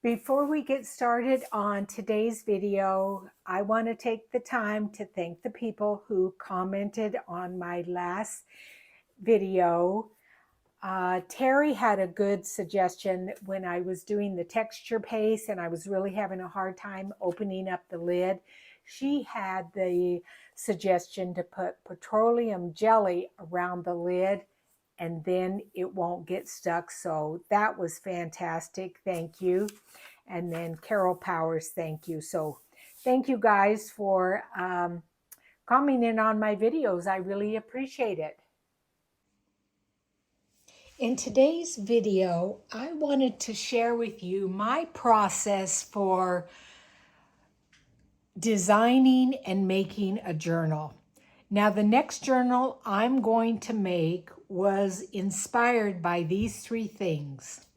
Before we get started on today's video, I want to take the time to thank the people who commented on my last video. Terry had a good suggestion when I was doing the texture paste and I was really having a hard time opening up the lid. She had the suggestion to put petroleum jelly around the lid and then it won't get stuck. So that was fantastic. Thank you. And then Carol Powers, thank you. So thank you guys for commenting on my videos. I really appreciate it. In today's video, I wanted to share with you my process for designing and making a journal. Now, the next journal I'm going to make was inspired by these three things.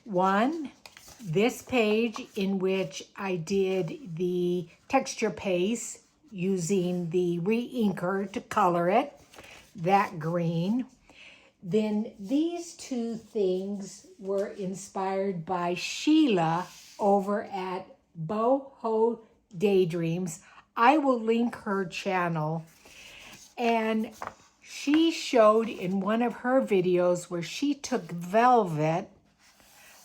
One, this page in which I did the texture paste using the re-inker to color it, that green. Then these two things were inspired by Sheila over at Boho Daydreams. I will link her channel. And she showed in one of her videos where she took velvet,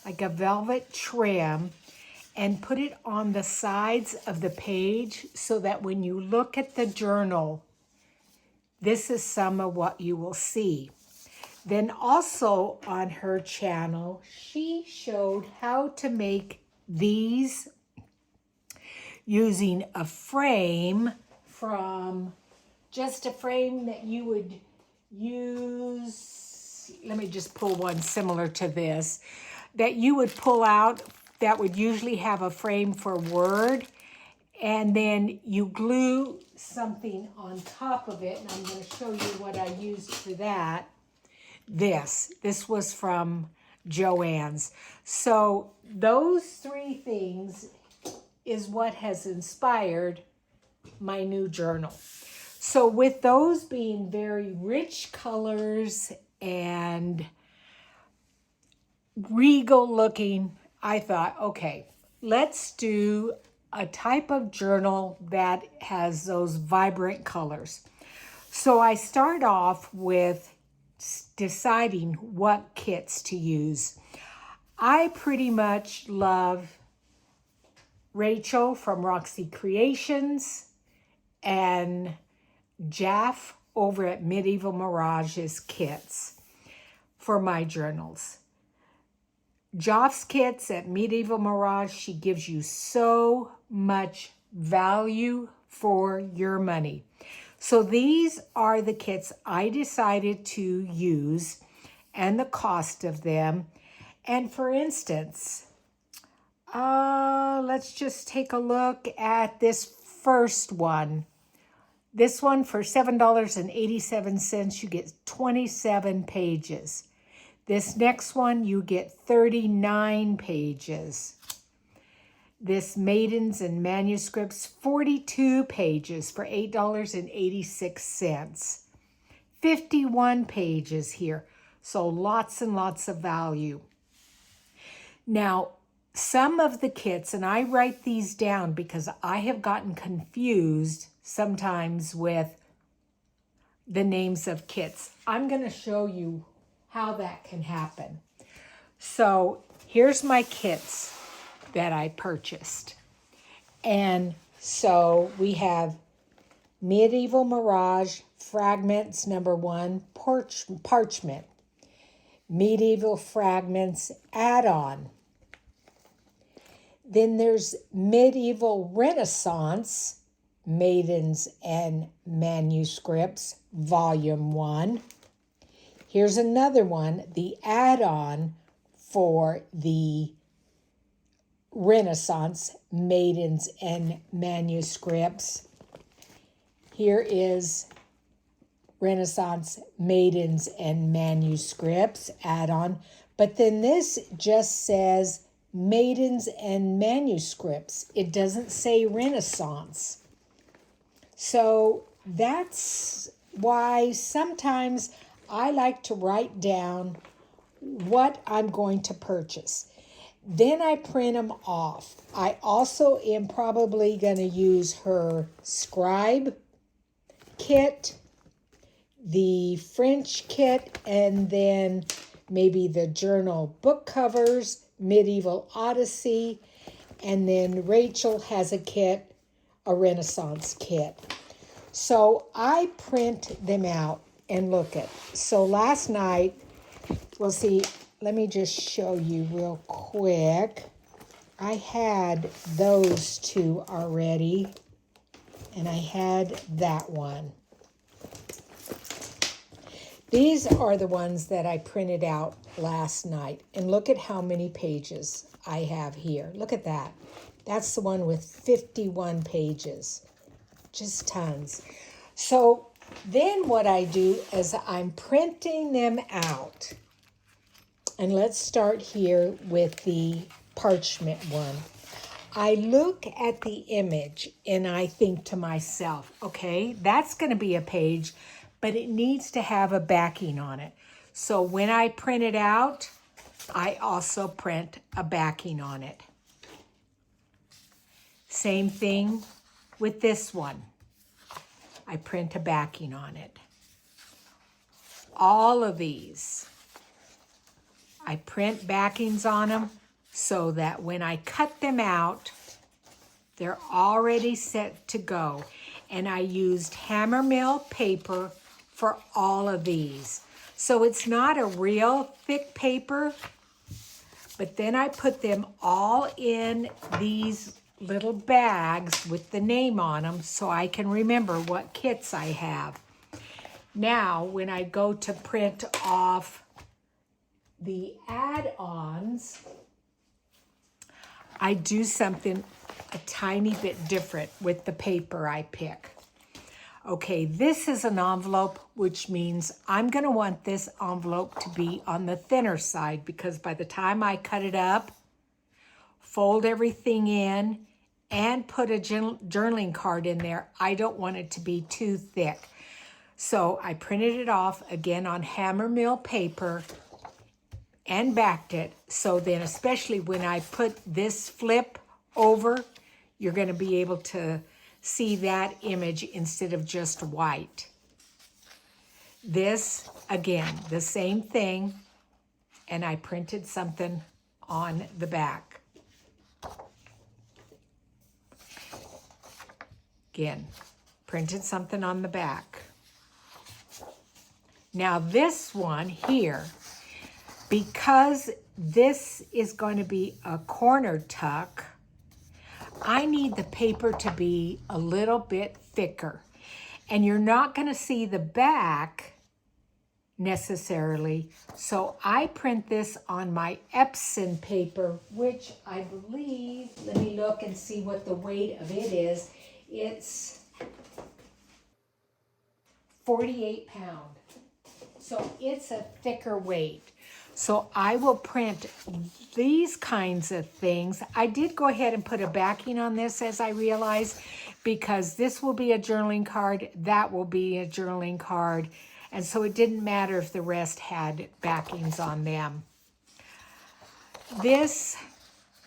like a velvet trim, and put it on the sides of the page so that when you look at the journal, this is some of what you will see. Then also on her channel, she showed how to make these using a frame from just a frame that you would use. Let me just pull one similar to this that you would pull out that would usually have a frame for Word, and then you glue something on top of it, and I'm going to show you what I used for that. This was from Joann's. So those three things is what has inspired my new journal. So with those being very rich colors and regal looking, I thought, okay, let's do a type of journal that has those vibrant colors. So I start off with deciding what kits to use. I pretty much love Rachel from Roxy Creations and Jaff over at Medieval Mirage's kits for my journals. Joff's kits at Medieval Mirage, she gives you so much value for your money. So these are the kits I decided to use and the cost of them. And for instance, let's just take a look at this first one. This one for $7.87, you get 27 pages. This next one, you get 39 pages. This Maidens and Manuscripts, 42 pages for $8.86. 51 pages here, so lots and lots of value. Now, some of the kits, and I write these down because I have gotten confused sometimes with the names of kits. I'm going to show you how that can happen. So here's my kits that I purchased. And so we have Medieval Mirage Fragments #1 Parchment, Medieval Fragments Add-on. Then there's Medieval Renaissance Maidens and Manuscripts Volume 1. Here's another one, the add-on for the Renaissance Maidens and Manuscripts. Here is Renaissance Maidens and Manuscripts add-on. But then this just says Maidens and Manuscripts. It doesn't say Renaissance. So that's why sometimes I like to write down what I'm going to purchase. Then I print them off. I also am probably going to use her scribe kit, the French kit, and then maybe the journal book covers, Medieval Odyssey, and then Rachel has a kit, a Renaissance kit. So I print them out and look at. So last night, well, see, let me just show you real quick. I had those two already, and I had that one. These are the ones that I printed out last night. And look at how many pages I have here. Look at that. That's the one with 51 pages. Just tons. So then what I do is I'm printing them out. And let's start here with the parchment one. I look at the image and I think to myself, okay, that's going to be a page, but it needs to have a backing on it. So when I print it out, I also print a backing on it. Same thing with this one. I print a backing on it. All of these, I print backings on them so that when I cut them out, they're already set to go. And I used hammer mill paper for all of these. So it's not a real thick paper, but then I put them all in these little bags with the name on them so I can remember what kits I have. Now, when I go to print off the add-ons, I do something a tiny bit different with the paper I pick. Okay, this is an envelope, which means I'm going to want this envelope to be on the thinner side because by the time I cut it up, fold everything in, and put a journaling card in there, I don't want it to be too thick. So I printed it off again on hammer mill paper and backed it. So then, especially when I put this flip over, you're going to be able to see that image instead of just white. This, again, the same thing, and I printed something on the back. Again, printed something on the back. Now this one here, because this is going to be a corner tuck, I need the paper to be a little bit thicker. And you're not going to see the back necessarily. So I print this on my Epson paper, which I believe, let me look and see what the weight of it is. It's 48 pounds. So it's a thicker weight. So I will print these kinds of things. I did go ahead and put a backing on this, as I realized, because this will be a journaling card, that will be a journaling card. And so it didn't matter if the rest had backings on them. This,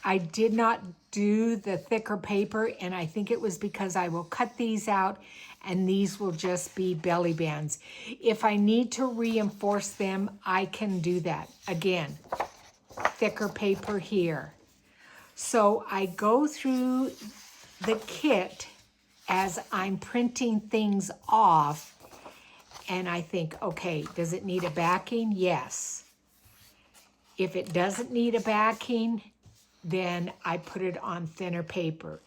I did not do the thicker paper, and I think it was because I will cut these out and these will just be belly bands. If I need to reinforce them, I can do that. Again, thicker paper here. So I go through the kit as I'm printing things off, and I think, okay, does it need a backing? Yes. If it doesn't need a backing, then I put it on thinner paper.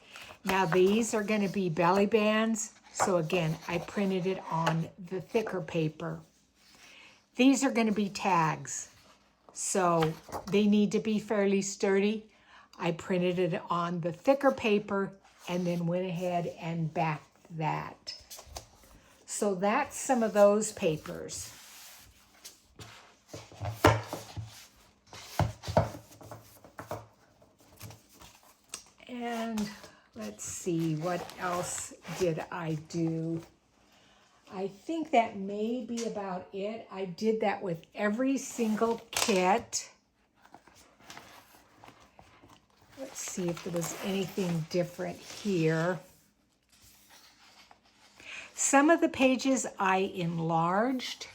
Now these are going to be belly bands. So again, I printed it on the thicker paper. These are going to be tags. So they need to be fairly sturdy. I printed it on the thicker paper and then went ahead and backed that. So that's some of those papers. And let's see, what else did I do? I think that may be about it. I did that with every single kit. Let's see if there was anything different here. Some of the pages I enlarged.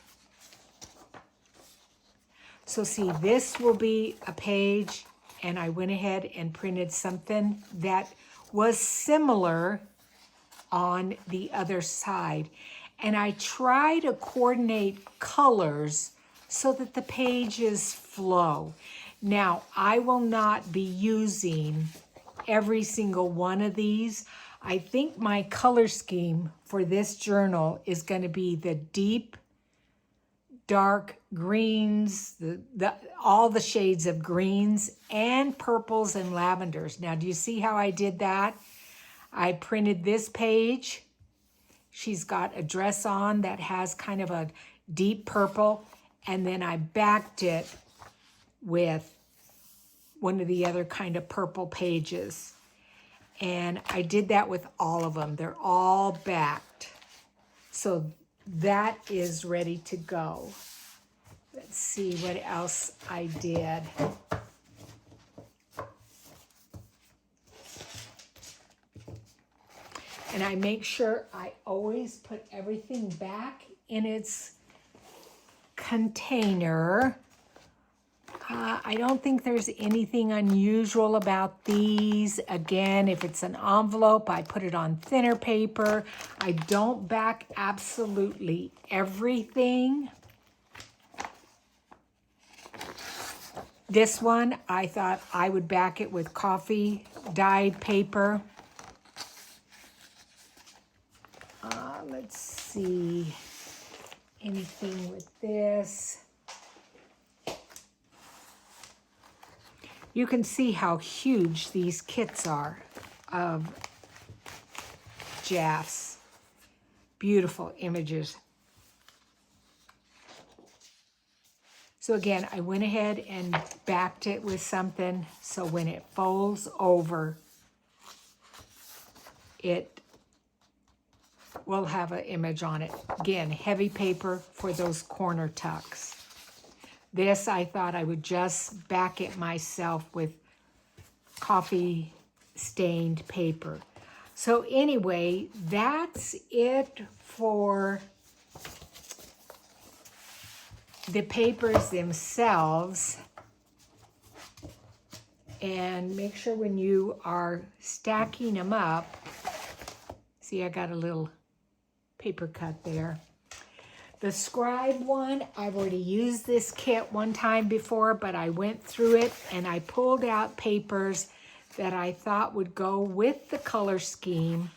So see, this will be a page, and I went ahead and printed something that was similar on the other side. And I try to coordinate colors so that the pages flow. Now, I will not be using every single one of these. I think my color scheme for this journal is going to be the deep, dark greens, all the shades of greens and purples and lavenders. Now, do you see how I did that? I printed this page. She's got a dress on that has kind of a deep purple, and then I backed it with one of the other kind of purple pages. And I did that with all of them. They're all backed. So that is ready to go. Let's see what else I did. And I make sure I always put everything back in its container. I don't think there's anything unusual about these. Again, if it's an envelope, I put it on thinner paper. I don't back absolutely everything. This one, I thought I would back it with coffee dyed paper. Let's see, anything with this. You can see how huge these kits are of Jaffs. Beautiful images. So again, I went ahead and backed it with something so when it folds over, it will have an image on it. Again, heavy paper for those corner tucks. This, I thought I would just back it myself with coffee stained paper. So anyway, that's it for the papers themselves. And make sure when you are stacking them up, see, I got a little paper cut there. The scribe one, I've already used this kit one time before, but I went through it and I pulled out papers that I thought would go with the color scheme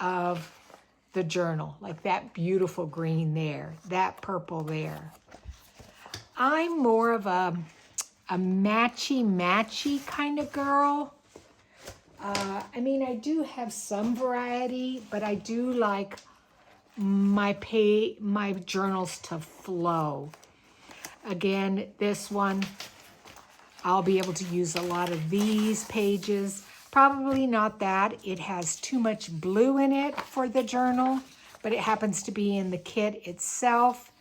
of the journal, like that beautiful green there, that purple there. I'm more of a matchy kind of girl. I mean, I do have some variety, but I do like my journals to flow. Again, this one, I'll be able to use a lot of these pages. Probably not that. It has too much blue in it for the journal, but it happens to be in the kit itself.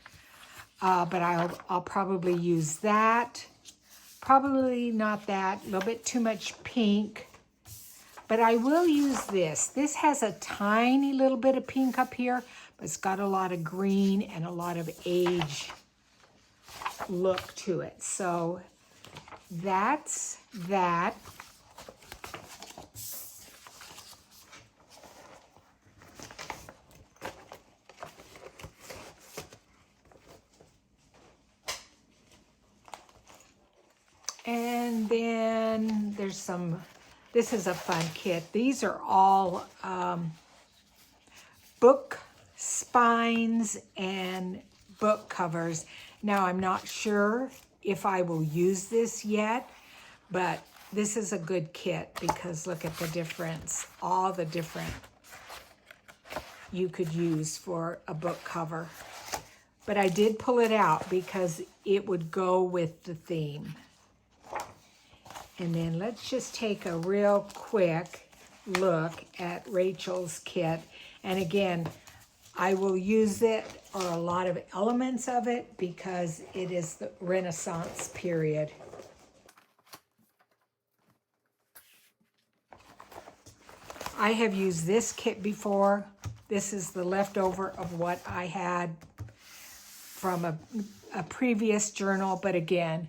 But I'll probably use that. Probably not that. A little bit too much pink. But I will use this. This has a tiny little bit of pink up here, but it's got a lot of green and a lot of age look to it. So that's that. And then there's some, this is a fun kit. These are all book spines and book covers. Now, I'm not sure if I will use this yet, but this is a good kit because look at the difference, all the different you could use for a book cover. But I did pull it out because it would go with the theme. And then let's just take a real quick look at Rachel's kit. And again, I will use it or a lot of elements of it because it is the Renaissance period. I have used this kit before. This is the leftover of what I had from a previous journal, but again,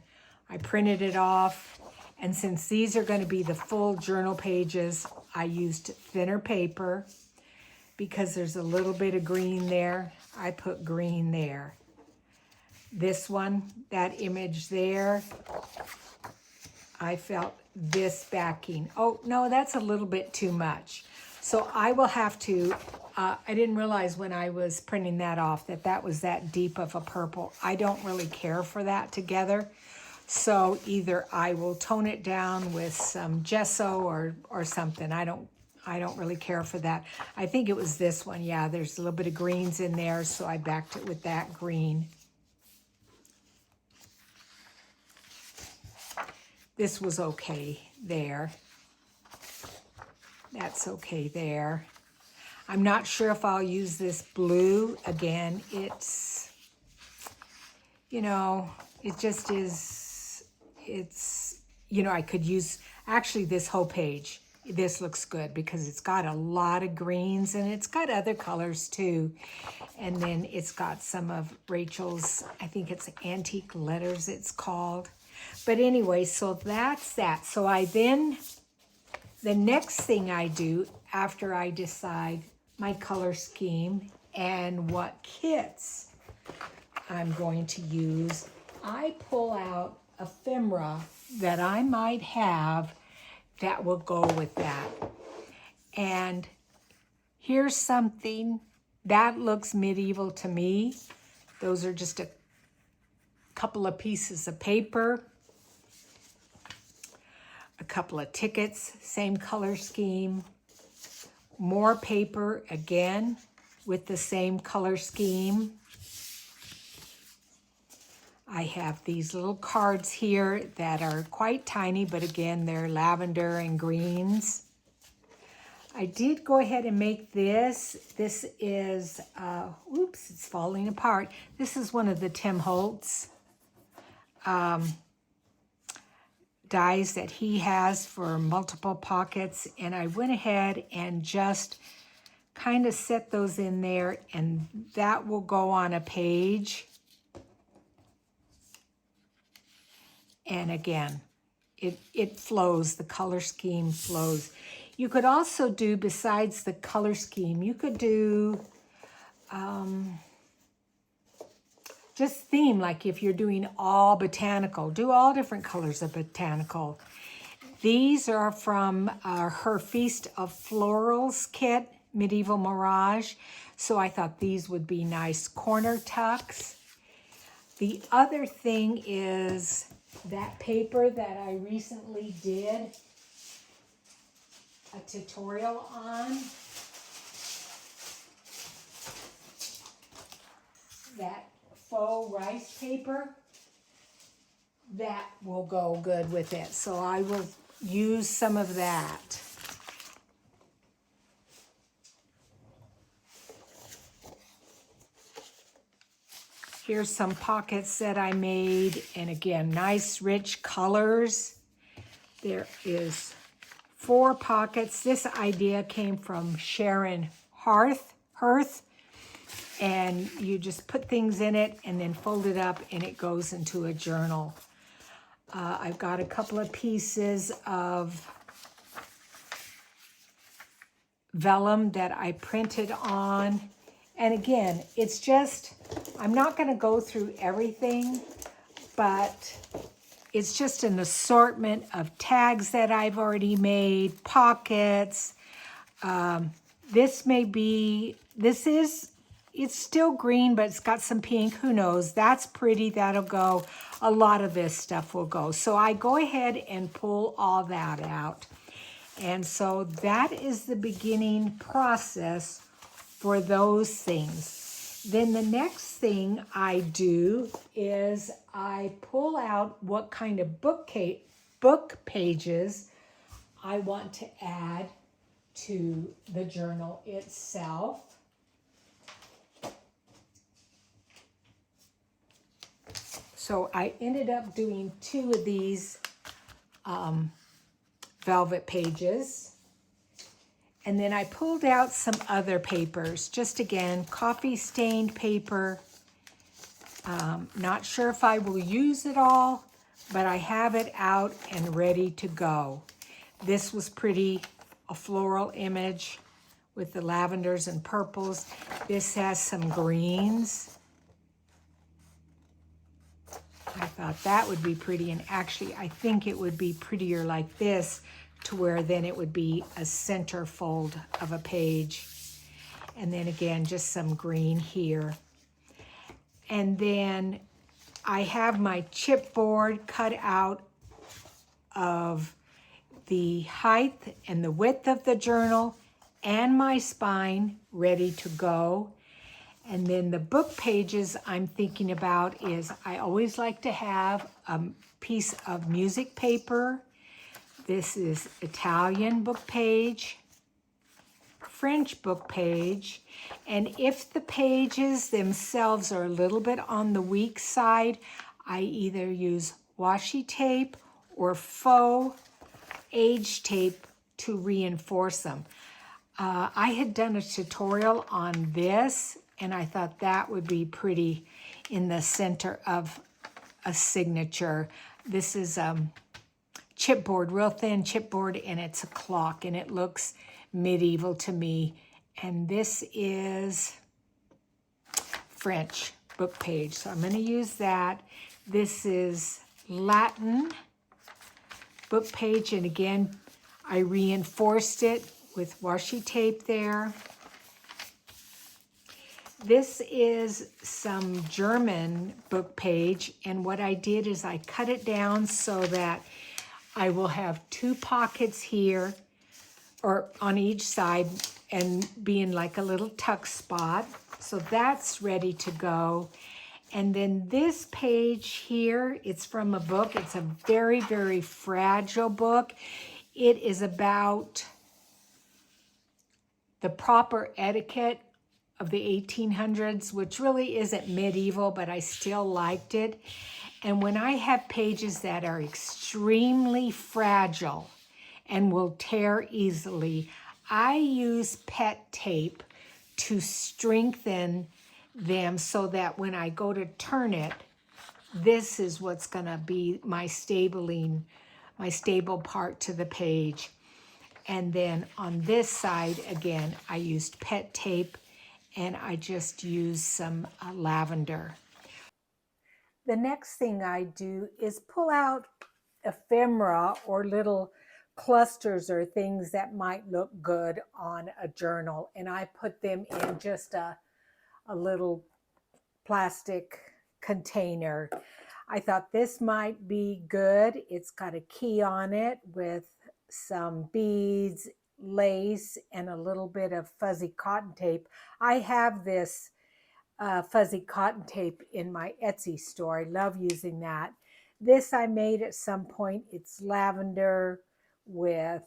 I printed it off, and since these are going to be the full journal pages, I used thinner paper because there's a little bit of green there. I put green there. This one, that image there, I felt this backing. Oh, no, that's a little bit too much. So I will have to, I didn't realize when I was printing that off that that was that deep of a purple. I don't really care for that together. So either I will tone it down with some gesso or something. I don't really care for that. I think it was this one. Yeah, there's a little bit of greens in there, so I backed it with that green. This was okay there. That's okay there. I'm not sure if I'll use this blue. Again, it's, you know, it just is, it's, you know, I could use, actually this whole page, this looks good because it's got a lot of greens and it's got other colors too. And then it's got some of Rachel's, I think it's Antique Letters it's called. But anyway, so that's that. So I then, the next thing I do after I decide my color scheme and what kits I'm going to use, I pull out ephemera that I might have that will go with that. And here's something that looks medieval to me. Those are just a couple of pieces of paper, a couple of tickets, same color scheme, more paper again with the same color scheme. I have these little cards here that are quite tiny, but again, they're lavender and greens. I did go ahead and make this. This is, oops, it's falling apart. This is one of the Tim Holtz dies that he has for multiple pockets, and I went ahead and just kind of set those in there, and that will go on a page. And again, it flows, the color scheme flows. You could also do, besides the color scheme, you could do just theme, like if you're doing all botanical, do all different colors of botanical. These are from her Feast of Florals kit, Medieval Mirage. So I thought these would be nice corner tucks. The other thing is that paper that I recently did a tutorial on. That faux rice paper, that will go good with it. So I will use some of that. Here's some pockets that I made, and again, nice rich colors. There is 4 pockets. This idea came from Sharon Hearth, and you just put things in it and then fold it up and it goes into a journal. I've got a couple of pieces of vellum that I printed on. And again, it's just, I'm not going to go through everything, but it's just an assortment of tags that I've already made, pockets. This may be, it's still green, but it's got some pink. Who knows? That's pretty. That'll go. A lot of this stuff will go. So I go ahead and pull all that out. And so that is the beginning process for those things. Then the next thing I do is I pull out what kind of book pages I want to add to the journal itself. So I ended up doing 2 of these velvet pages. And then I pulled out some other papers, just again, coffee stained paper. Not sure if I will use it all, but I have it out and ready to go. This was pretty, a floral image with the lavenders and purples. This has some greens. I thought that would be pretty, and actually I think it would be prettier like this, to where then it would be a centerfold of a page. And then again, just some green here. And then I have my chipboard cut out of the height and the width of the journal and my spine ready to go. And then the book pages I'm thinking about is I always like to have a piece of music paper. This is Italian book page, French book page, and if the pages themselves are a little bit on the weak side, I either use washi tape or faux age tape to reinforce them. I had done a tutorial on this, and I thought that would be pretty in the center of a signature. This is chipboard, real thin chipboard, and it's a clock, and it looks medieval to me. And this is French book page, so I'm going to use that. This is Latin book page, and again, I reinforced it with washi tape there. This is some German book page, and what I did is I cut it down so that I will have two pockets here, or on each side, and being like a little tuck spot. So that's ready to go. And then this page here, it's from a book. It's a very, very fragile book. It is about the proper etiquette of the 1800s, which really isn't medieval, but I still liked it. And when I have pages that are extremely fragile and will tear easily, I use pet tape to strengthen them so that when I go to turn it, this is what's going to be my stable part to the page. And then on this side, again, I used pet tape, and I just used some lavender. The next thing I do is pull out ephemera or little clusters or things that might look good on a journal, and I put them in just a little plastic container. I thought this might be good. It's got a key on it with some beads, lace, and a little bit of fuzzy cotton tape. I have this fuzzy cotton tape in my Etsy store. I love using that. This I made at some point. It's lavender with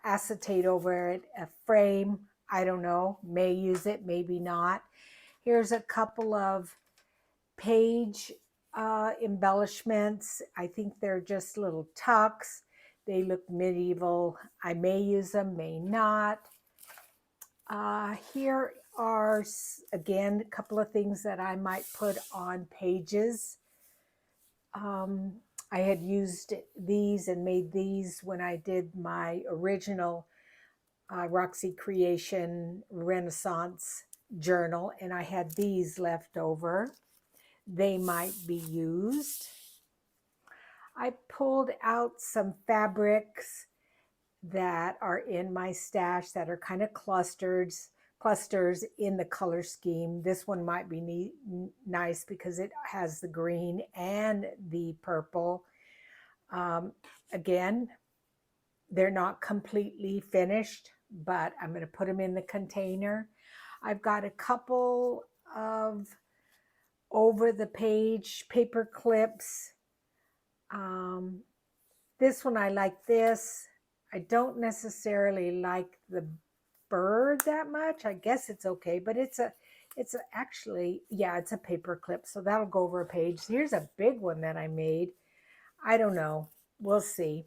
acetate over it, a frame. I don't know, may use it, maybe not. Here's a couple of page embellishments. I think they're just little tucks. They look medieval. I may use them, may not. Here are, again, a couple of things that I might put on pages. I had used these and made these when I did my original Roxy Creation Renaissance journal, and I had these left over. They might be used. I pulled out some fabrics that are in my stash that are kind of clusters in the color scheme. This one might be nice because it has the green and the purple. Again, they're not completely finished, but I'm going to put them in the container. I've got a couple of over the page paper clips. This one, I like this. I don't necessarily like the bird that much. I guess it's okay, but it's actually, yeah, it's a paper clip, so that'll go over a page. Here's a big one that I made. I don't know. We'll see.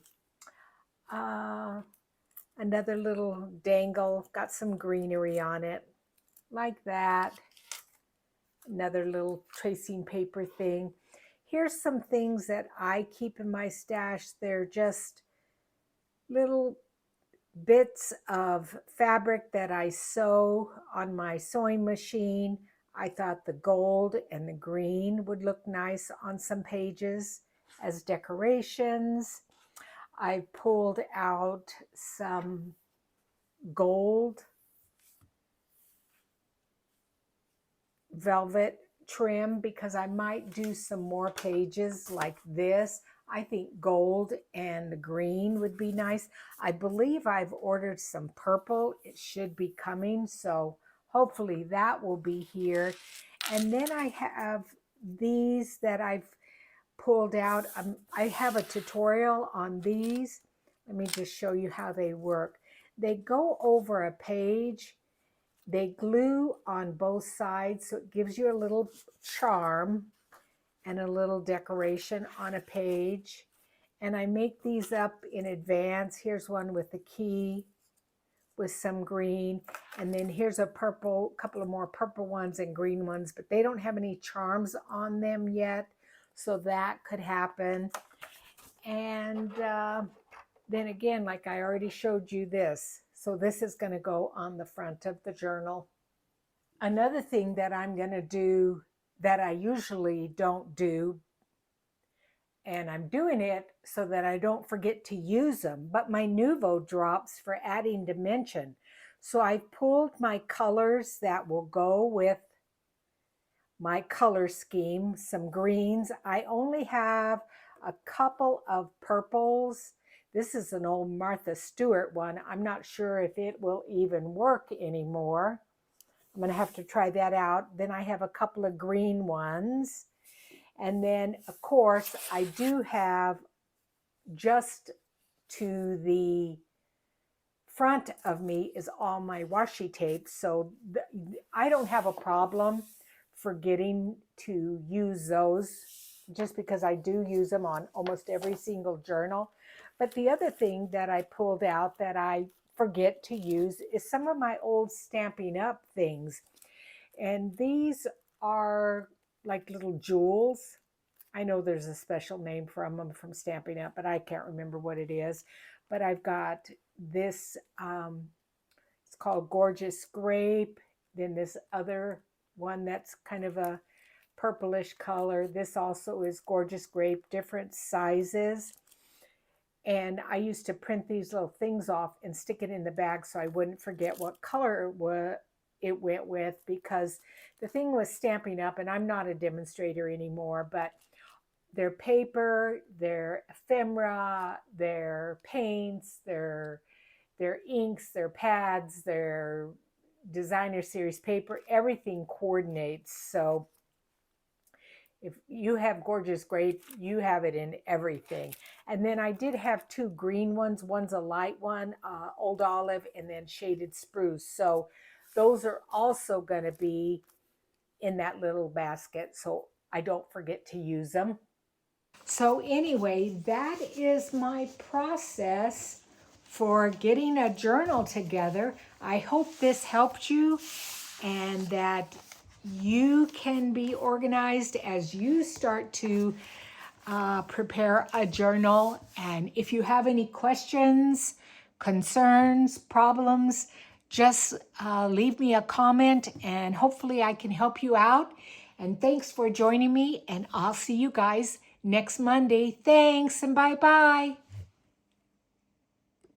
Another little dangle, got some greenery on it, like that. Another little tracing paper thing. Here's some things that I keep in my stash. They're just little bits of fabric that I sew on my sewing machine. I thought the gold and the green would look nice on some pages as decorations. I pulled out some gold velvet trim because I might do some more pages like this. I think gold and the green would be nice. I believe I've ordered some purple. It should be coming, so hopefully that will be here. And then I have these that I've pulled out. I have a tutorial on these. Let me just show you how they work. They go over a page. They glue on both sides, so it gives you a little charm and a little decoration on a page. And I make these up in advance. Here's one with the key with some green. And then here's a purple, couple of more purple ones and green ones, but they don't have any charms on them yet. So that could happen. And then again, like I already showed you this. So this is going to go on the front of the journal. Another thing that I'm going to do that I usually don't do, and I'm doing it so that I don't forget to use them, but my Nuvo drops for adding dimension. So I've pulled my colors that will go with my color scheme, some greens. I only have a couple of purples. This is an old Martha Stewart one. I'm not sure if it will even work anymore. I'm going to have to try that out. Then I have a couple of green ones. And then, of course, I do have just to the front of me is all my washi tape. So I don't have a problem forgetting to use those just because I do use them on almost every single journal. But the other thing that I pulled out that I forget to use is some of my old Stampin' Up things. And these are like little jewels. I know there's a special name for them from Stampin' Up, but I can't remember what it is. But I've got this, it's called Gorgeous Grape. Then this other one that's kind of a purplish color. This also is Gorgeous Grape, different sizes. And I used to print these little things off and stick it in the bag so I wouldn't forget what color it went with, because the thing was Stampin' Up, and I'm not a demonstrator anymore, but their paper, their ephemera, their paints, their inks, their pads, their designer series paper, everything coordinates. So if you have Gorgeous Grape, you have it in everything. And then I did have two green ones. One's a light one, Old Olive, and then Shaded Spruce. So those are also going to be in that little basket, so I don't forget to use them. So anyway, that is my process for getting a journal together. I hope this helped you and that you can be organized as you start to prepare a journal. And if you have any questions, concerns, problems, just leave me a comment and hopefully I can help you out. And thanks for joining me, and I'll see you guys next Monday. Thanks and bye-bye.